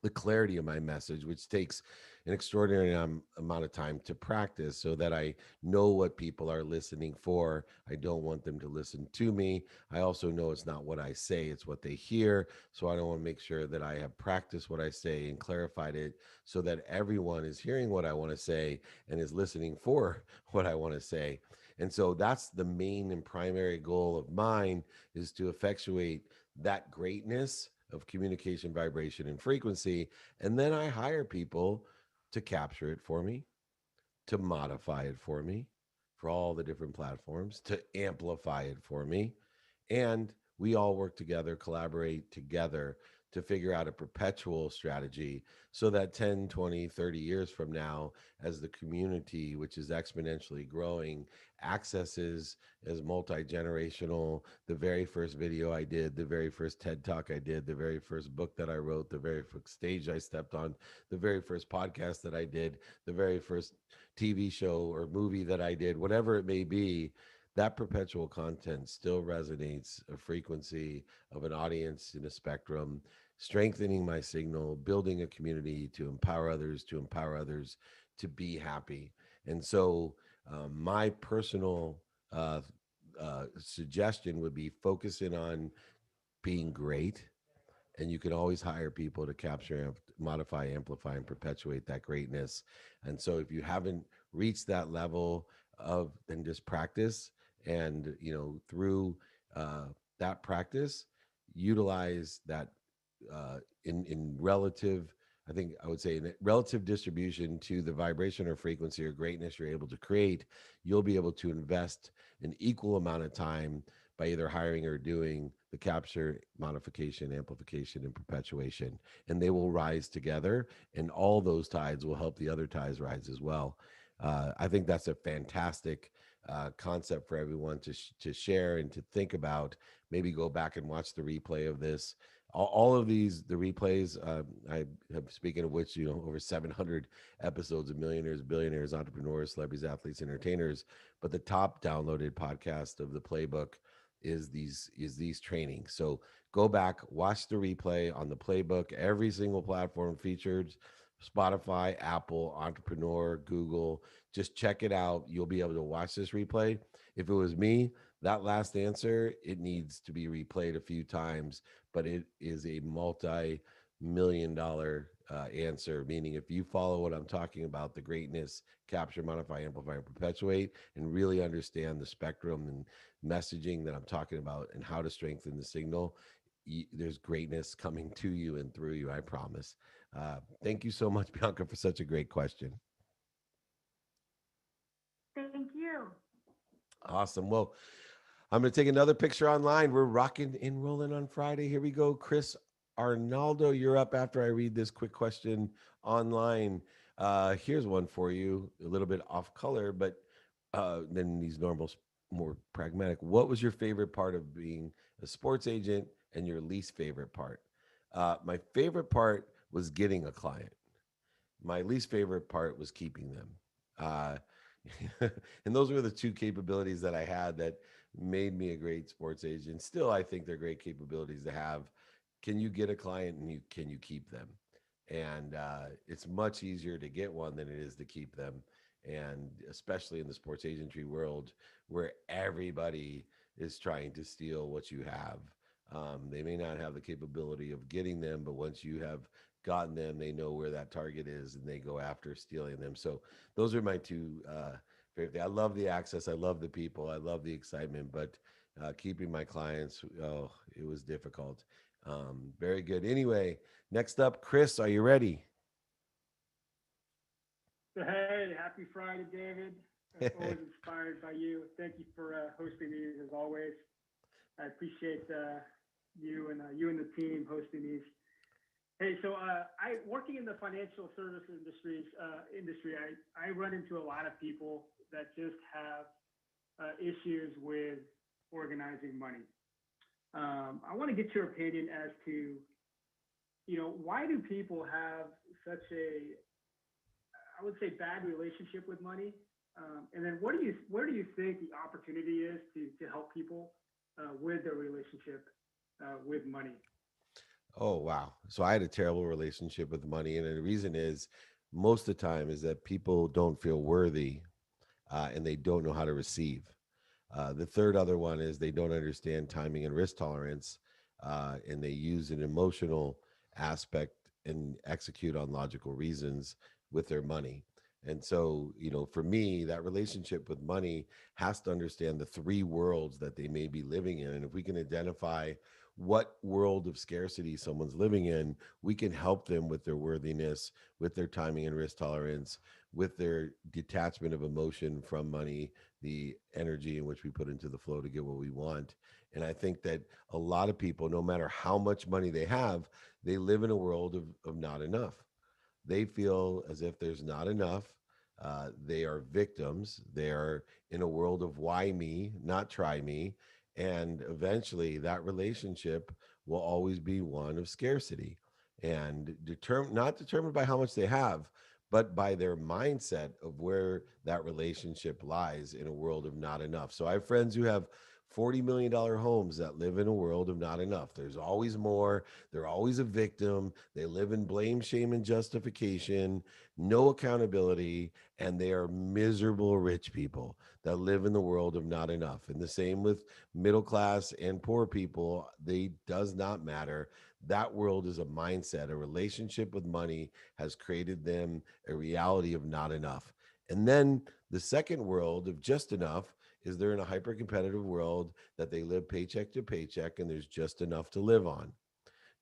the clarity of my message, which takes an extraordinary amount of time to practice so that I know what people are listening for. I don't want them to listen to me. I also know it's not what I say, it's what they hear. So I don't want to make sure that I have practiced what I say and clarified it so that everyone is hearing what I want to say and is listening for what I want to say. And so that's the main and primary goal of mine is to effectuate that greatness of communication, vibration, and frequency. And then I hire people to capture it for me, to modify it for me for all the different platforms, to amplify it for me. And we all work together, collaborate together to figure out a perpetual strategy so that 10, 20, 30 years from now, as the community, which is exponentially growing, accesses as multi generational. The very first video I did, the very first TED talk I did, the very first book that I wrote, the very first stage I stepped on, the very first podcast that I did, the very first TV show or movie that I did, whatever it may be, that perpetual content still resonates a frequency of an audience in a spectrum, strengthening my signal, building a community to empower others to be happy. And so, my personal suggestion would be focusing on being great, and you can always hire people to capture, modify, amplify, and perpetuate that greatness. And so if you haven't reached that level of, then just practice, and through uh, that practice, utilize that in relative, I think I would say in relative distribution to the vibration or frequency or greatness you're able to create. You'll be able to invest an equal amount of time by either hiring or doing the capture, modification, amplification, and perpetuation. And they will rise together, and all those tides will help the other tides rise as well. I think that's a fantastic concept for everyone to share and to think about. Maybe go back and watch the replay of this. All of these, the replays, I have, speaking of which, over 700 episodes of millionaires, billionaires, entrepreneurs, celebrities, athletes, entertainers. But the top downloaded podcast of the Playbook is these trainings. So go back, watch the replay on the Playbook. Every single platform featured: Spotify, Apple, Entrepreneur, Google. Just check it out. You'll be able to watch this replay. If it was me, that last answer, it needs to be replayed a few times, but it is a multi-million-dollar answer. Meaning, if you follow what I'm talking about, the greatness, capture, modify, amplify, and perpetuate, and really understand the spectrum and messaging that I'm talking about and how to strengthen the signal, there's greatness coming to you and through you, I promise. Thank you so much, Bianca, for such a great question. Thank you. Awesome. Well, I'm going to take another picture online. We're rocking and rolling on Friday. Here we go. Chris Arnaldo, you're up after I read this quick question online. Here's one for you, a little bit off color, but than these normal, more pragmatic. What was your favorite part of being a sports agent and your least favorite part? My favorite part was getting a client. My least favorite part was keeping them. Uh, and those were the two capabilities that I had that made me a great sports agent. Still, I think they're great capabilities to have. Can you get a client, and can you keep them? And it's much easier to get one than it is to keep them. And especially in the sports agency world, where everybody is trying to steal what you have. They may not have the capability of getting them, but once you have gotten them, they know where that target is and they go after stealing them. So those are my two favorite things. I love the access. I love the people. I love the excitement, but keeping my clients, oh, it was difficult. Very good. Anyway, next up, Chris, are you ready? So, hey, happy Friday, David. I'm always inspired by you. Thank you for hosting these as always. I appreciate you and the team hosting these. Hey, so I working in the financial service industry. I run into a lot of people that just have issues with organizing money. I want to get your opinion as to, why do people have such a, I would say, bad relationship with money? And then where do you think the opportunity is to help people with their relationship with money? Oh, wow. So I had a terrible relationship with money. And the reason is most of the time is that people don't feel worthy and they don't know how to receive. The third other one is they don't understand timing and risk tolerance, and they use an emotional aspect and execute on logical reasons with their money. And so, for me, that relationship with money has to understand the three worlds that they may be living in. And if we can identify what world of scarcity someone's living in, we can help them with their worthiness, with their timing and risk tolerance, with their detachment of emotion from money, the energy in which we put into the flow to get what we want. And I think that a lot of people, no matter how much money they have, they live in a world of not enough. They feel as if there's not enough. They are victims. They're in a world of why me, not try me. And eventually that relationship will always be one of scarcity and not determined by how much they have, but by their mindset of where that relationship lies in a world of not enough. So I have friends who have $40 million homes that live in a world of not enough. There's always more. They're always a victim. They live in blame, shame, and justification, no accountability, and they are miserable rich people that live in the world of not enough. And the same with middle class and poor people. They does not matter. That world is a mindset. A relationship with money has created them a reality of not enough. And then the second world of just enough is they're in a hyper competitive world that they live paycheck to paycheck and there's just enough to live on.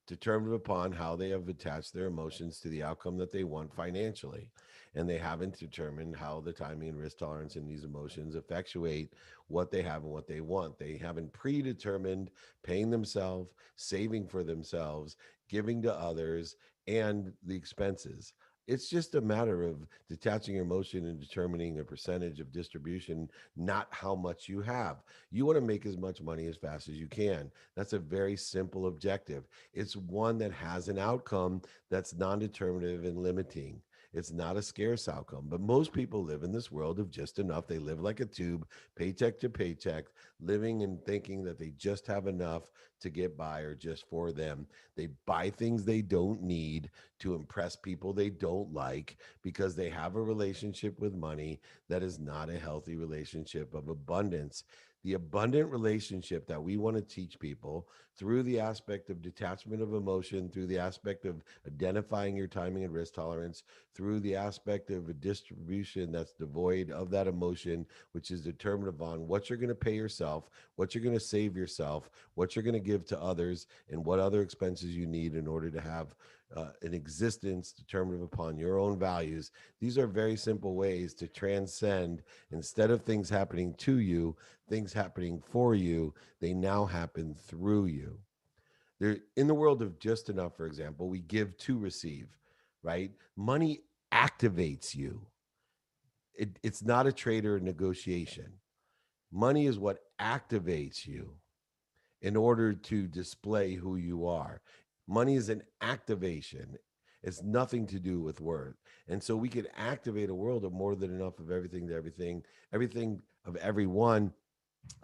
determined upon how they have attached their emotions to the outcome that they want financially. And they haven't determined how the timing and risk tolerance in these emotions effectuate what they have and what they want. They haven't predetermined paying themselves, saving for themselves, giving to others, and the expenses. It's just a matter of detaching your emotion and determining a percentage of distribution, not how much you have. You want to make as much money as fast as you can. That's a very simple objective. It's one that has an outcome that's non-determinative and limiting. It's not a scarce outcome, but most people live in this world of just enough. They live like a tube, paycheck to paycheck, living and thinking that they just have enough to get by or just for them. They buy things they don't need to impress people they don't like because they have a relationship with money that is not a healthy relationship of abundance. The abundant relationship that we want to teach people through the aspect of detachment of emotion, through the aspect of identifying your timing and risk tolerance, through the aspect of a distribution that's devoid of that emotion, which is determined upon what you're going to pay yourself, what you're going to save yourself, what you're going to give to others, and what other expenses you need in order to have an existence determined upon your own values. These are very simple ways to transcend. Instead of things happening to you, things happening for you, they now happen through you. There, in the world of just enough, for example, we give to receive, right? Money activates you. It's not a trade or a negotiation. Money is what activates you in order to display who you are. Money is an activation. It's nothing to do with worth. And so we can activate a world of more than enough of everything to everything, everything of everyone.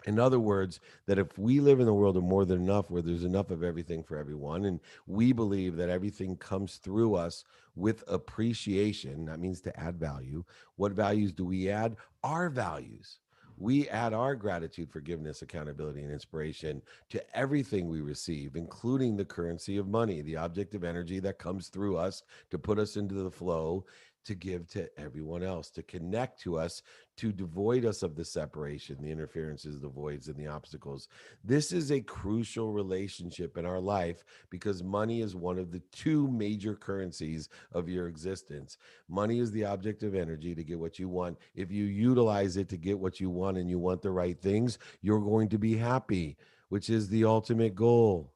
In other words, that if we live in a world of more than enough, where there's enough of everything for everyone, and we believe that everything comes through us with appreciation, that means to add value. What values do we add? Our values. We add our gratitude, forgiveness, accountability, and inspiration to everything we receive, including the currency of money, the object of energy that comes through us to put us into the flow, to give to everyone else, to connect to us, to devoid us of the separation, the interferences, the voids, and the obstacles. This is a crucial relationship in our life because money is one of the two major currencies of your existence. Money is the object of energy to get what you want. If you utilize it to get what you want and you want the right things, you're going to be happy, which is the ultimate goal.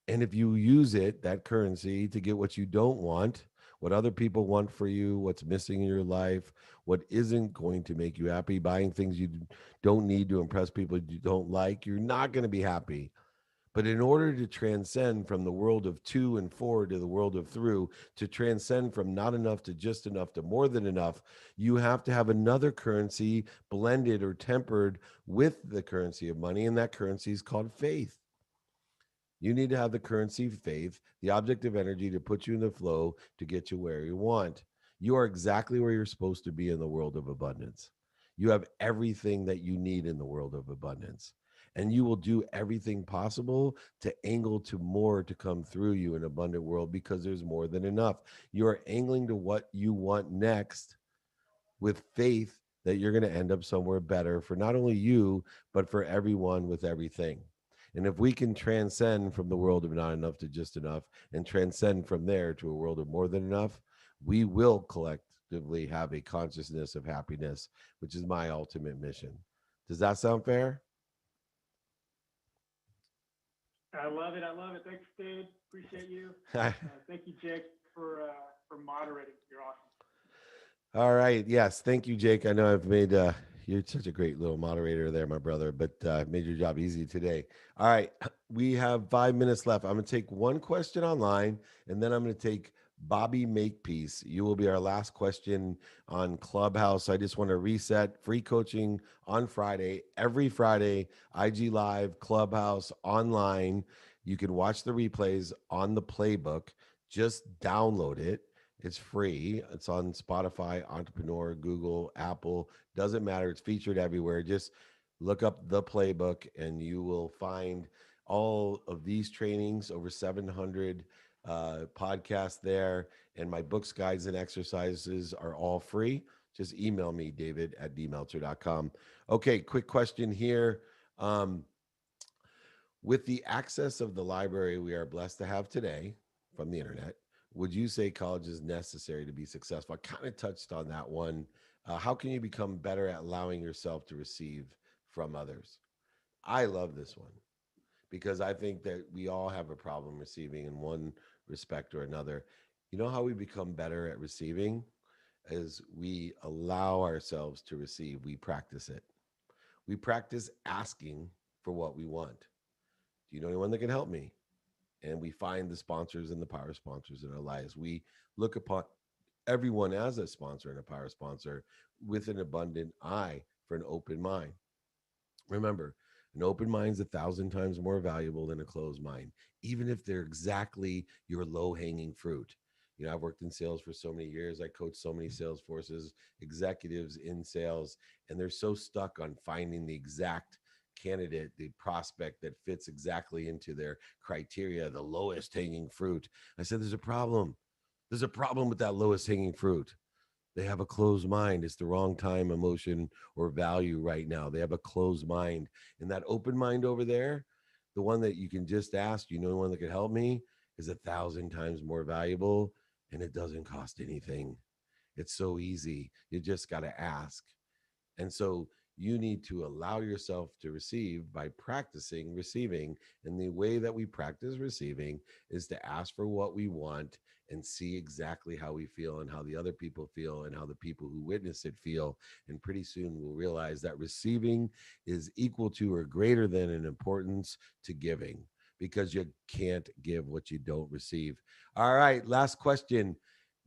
And if you use it, that currency, to get what you don't want, what other people want for you, what's missing in your life, what isn't going to make you happy, buying things you don't need to impress people you don't like, you're not going to be happy. But in order to transcend from the world of to and for to the world of through, to transcend from not enough to just enough to more than enough, you have to have another currency blended or tempered with the currency of money. And that currency is called faith. You need to have the currency of faith, the object of energy to put you in the flow to get you where you want. You are exactly where you're supposed to be in the world of abundance. You have everything that you need in the world of abundance. And you will do everything possible to angle to more to come through you in an abundant world because there's more than enough. You are angling to what you want next with faith that you're going to end up somewhere better for not only you, but for everyone with everything. And if we can transcend from the world of not enough to just enough and transcend from there to a world of more than enough, we will collectively have a consciousness of happiness, which is my ultimate mission. Does that sound fair? I love it. I love it. Thanks, Dave. Appreciate you. Thank you, Jake, for moderating. You're awesome. All right. Yes. Thank you, Jake. I know I've made you're such a great little moderator there, my brother, but I've made your job easy today. All right. We have 5 minutes left. I'm going to take one question online and then I'm going to take Bobby Makepeace. You will be our last question on Clubhouse. I just want to reset free coaching on Friday, every Friday, IG Live, Clubhouse, online. You can watch the replays on the Playbook. Just download it. It's free. It's on Spotify, Entrepreneur, Google, Apple. Doesn't matter. It's featured everywhere. Just look up the playbook and you will find all of these trainings, over 700 podcasts there. And my books, guides, and exercises are all free. Just email me, David at dmeltzer.com. Okay, quick question here. Um, With the access of the library we are blessed to have today from the internet, would you say college is necessary to be successful? I kind of touched on that one. How can you become better at allowing yourself to receive from others? I love this one because I think that we all have a problem receiving in one respect or another. You know how we become better at receiving? Is we allow ourselves to receive, we practice it. We practice asking for what we want. Do you know anyone that can help me? And we find the sponsors and the power sponsors in our lives. We look upon everyone as a sponsor and a power sponsor with an abundant eye for an open mind. Remember, an open mind is 1,000 times more valuable than a closed mind, even if they're exactly your low hanging fruit. You know, I've worked in sales for so many years. I coach so many sales forces, executives in sales, and they're so stuck on finding the exact candidate, the prospect that fits exactly into their criteria, the lowest hanging fruit. I said, there's a problem. There's a problem with that lowest hanging fruit. They have a closed mind. It's the wrong time, emotion, or value right now. They have a closed mind. And that open mind over there, the one that you can just ask, you know, the one that could help me, is 1,000 times more valuable and it doesn't cost anything. It's so easy. You just got to ask. And so you need to allow yourself to receive by practicing receiving. And the way that we practice receiving is to ask for what we want and see exactly how we feel and how the other people feel and how the people who witness it feel. And pretty soon we'll realize that receiving is equal to or greater than in importance to giving because you can't give what you don't receive. All right, last question.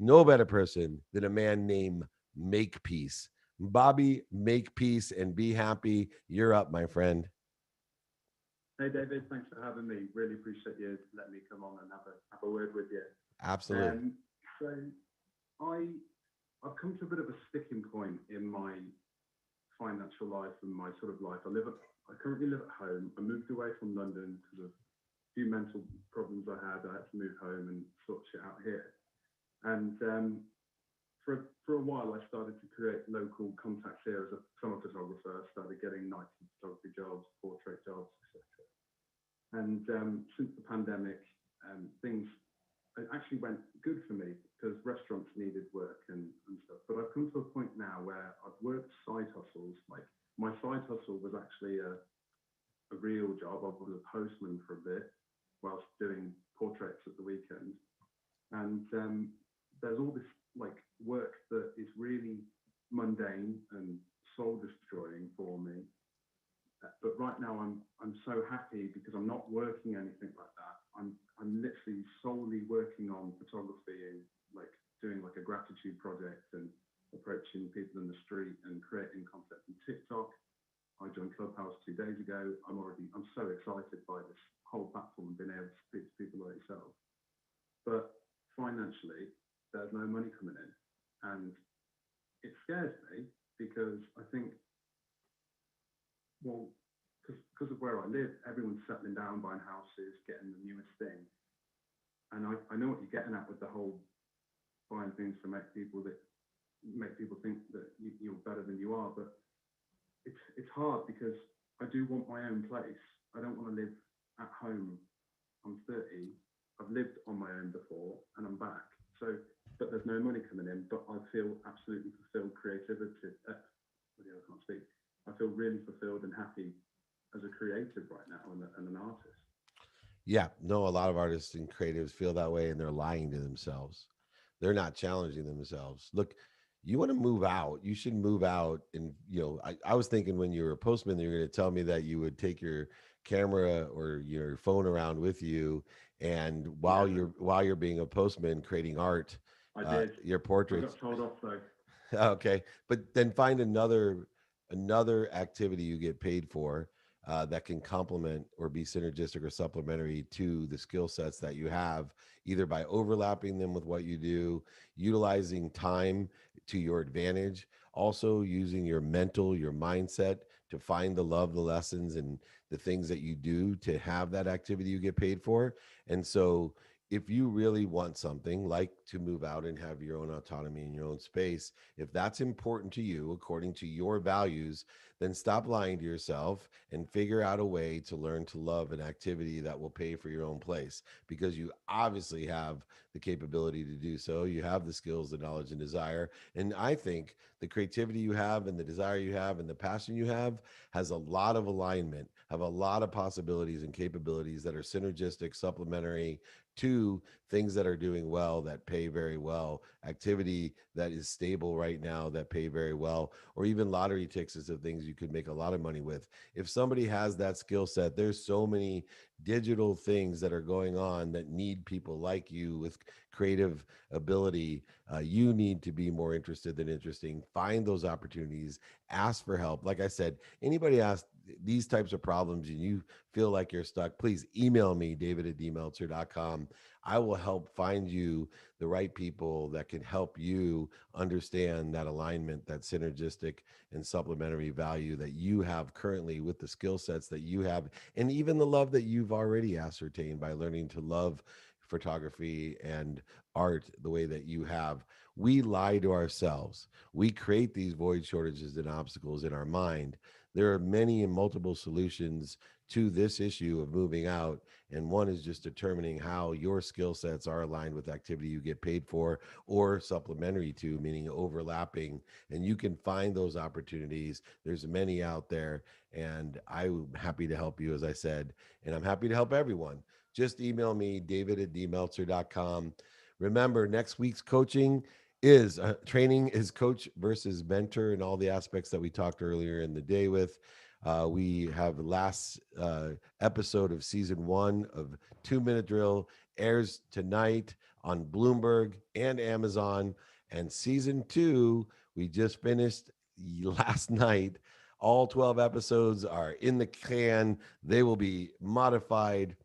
No better person than a man named Makepeace. Bobby, make peace and be happy. You're up, my friend. Hey David, thanks for having me. Really appreciate you letting me come on and have a word with you. Absolutely. So I I've come to a bit of a sticking point in my financial life and my sort of life. I currently live at home. I moved away from London because of a few mental problems I had. I had to move home and sort shit out here. And for a while, I started to create local contacts here as a summer photographer. I started getting night photography jobs, portrait jobs, etc. And since the pandemic, things it actually went good for me because restaurants needed work and stuff. But I've come to a point now where I've worked side hustles. Like my side hustle was actually a real job. I was a postman for a bit whilst doing portraits at the weekend. And there's all this like work that is really mundane and soul destroying for me. But right now I'm so happy because I'm not working anything like that. I'm literally solely working on photography and like doing like a gratitude project and approaching people in the street and creating content on TikTok. I joined Clubhouse 2 days ago. I'm so excited by this whole platform and being able to speak to people like yourself. But financially, there's no money coming in. And it scares me because I think, well, because of where I live, everyone's settling down, buying houses, getting the newest thing. And I know what you're getting at with the whole buying things to make people think that you're better than you are. But it's hard because I do want my own place. I don't want to live at home. I'm 30. I've lived on my own before, and I'm back. So, but there's no money coming in. But I feel absolutely fulfilled creativity. I can't speak. I feel really fulfilled and happy as a creative right now and an artist. Yeah, no, a lot of artists and creatives feel that way and they're lying to themselves. They're not challenging themselves. Look, you want to move out, you should move out. And, you know, I was thinking when you were a postman, you were going to tell me that you would take your camera or your phone around with you. And while you're being a postman, creating art, I did. your I portraits. got told off though. Okay, but then find another activity you get paid for that can complement or be synergistic or supplementary to the skill sets that you have, either by overlapping them with what you do, utilizing time to your advantage, also using your mindset to find the love, the lessons, and the things that you do to have that activity you get paid for. And so if you really want something like to move out and have your own autonomy in your own space, if that's important to you according to your values, then stop lying to yourself and figure out a way to learn to love an activity that will pay for your own place, because you obviously have the capability to do so. You have the skills, the knowledge, and desire. And I think the creativity you have and the desire you have and the passion you have has a lot of alignment, have a lot of possibilities and capabilities that are synergistic, supplementary to things that are doing well, that pay very well, activity that is stable right now that pay very well, or even lottery tickets of things you could make a lot of money with. If somebody has that skill set, there's so many digital things that are going on that need people like you with creative ability. You need to be more interested than interesting. Find those opportunities, ask for help. Like I said, anybody ask these types of problems and you feel like you're stuck, please email me, david@dmeltzer.com. I will help find you the right people that can help you understand that alignment, that synergistic and supplementary value that you have currently with the skill sets that you have, and even the love that you've already ascertained by learning to love photography and art the way that you have. We lie to ourselves. We create these void, shortages, and obstacles in our mind. There are many and multiple solutions to this issue of moving out. And one is just determining how your skill sets are aligned with activity you get paid for or supplementary to, meaning overlapping. And you can find those opportunities. There's many out there. And I'm happy to help you, as I said, and I'm happy to help everyone. Just email me, david@dmeltzer.com. Remember, next week's coaching is training is coach versus mentor and all the aspects that we talked earlier in the day with. We have the last episode of season 1 of 2-Minute Drill airs tonight on Bloomberg and Amazon. And season 2, we just finished last night. All 12 episodes are in the can. They will be modified,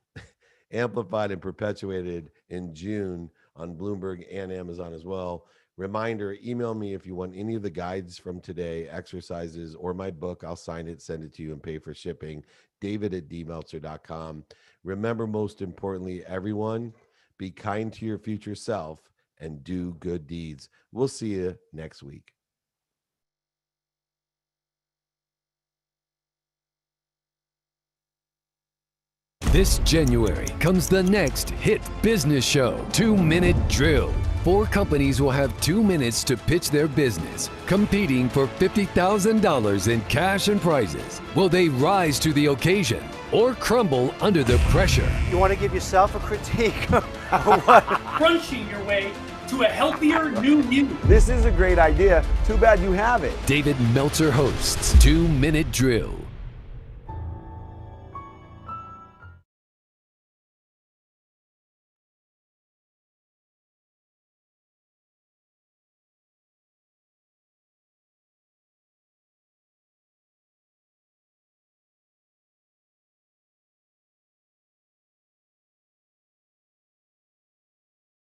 amplified, and perpetuated in June on Bloomberg and Amazon as well. Reminder, email me if you want any of the guides from today, exercises, or my book. I'll sign it, send it to you, and pay for shipping. david@dmeltzer.com. Remember, most importantly, everyone, be kind to your future self and do good deeds. We'll see you next week. This January comes the next hit business show, 2-Minute Drill. 4 companies will have 2 minutes to pitch their business, competing for $50,000 in cash and prizes. Will they rise to the occasion or crumble under the pressure? You want to give yourself a critique of what? Crunching your way to a healthier new you. This is a great idea. Too bad you have it. David Meltzer hosts 2-Minute Drill.